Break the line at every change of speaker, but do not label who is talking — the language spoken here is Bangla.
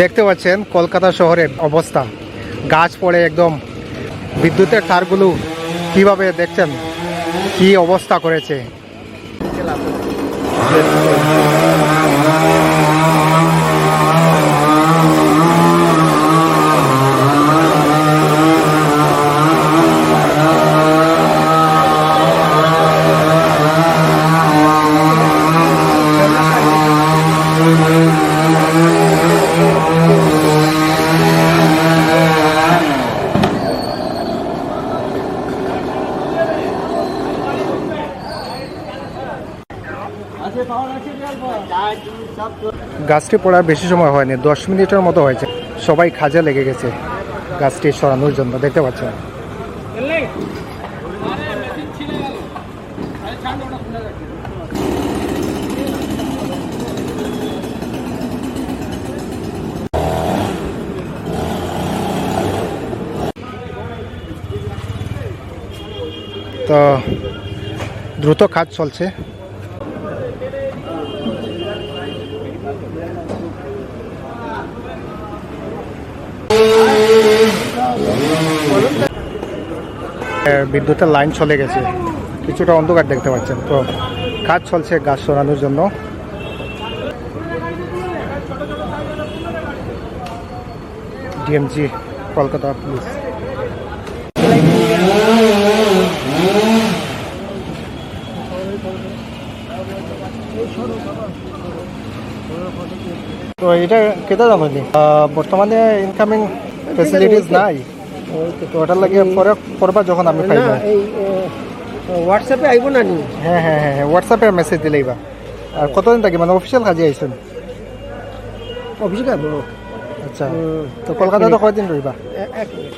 দেখতে পাচ্ছেন কলকাতা শহরের অবস্থা, গাছ পড়ে একদম বিদ্যুতের তারগুলো কিভাবে দেখছেন কি অবস্থা করেছে। গাছটি পড়ার বেশি সময় হয়নি, 10 মিনিটের মতো হয়েছে। সবাই কাজে লেগে গেছে গাছটি সরানোর জন্য, দেখতে পাচ্ছেন। তো দ্রুত কাজ চলছে। বিদ্যুতের লাইন চলে গেছে, কিছুটা অন্ধকার দেখতে পাচ্ছেন। তো কাজ চলছে গাছ সরানোর জন্য। DMG Kolkata police. তো এটা কেটে জানি বর্তমানে ইনকামিং ফেসিলিটিস নাই, তো ওটার লাগে পরে করবা যখন আমি পাইবা।
হোয়াটসঅ্যাপে আইব না নি?
হ্যাঁ হ্যাঁ হ্যাঁ হ্যাঁ, হোয়াটসঅ্যাপে মেসেজ দিলেইবা। আর কতদিন থাকি মানে অফিসিয়াল কাজে আইসুন?
অফিসে যাব।
আচ্ছা, তো কলকাতাতে কয়দিন রইবা?
এক মিনিট।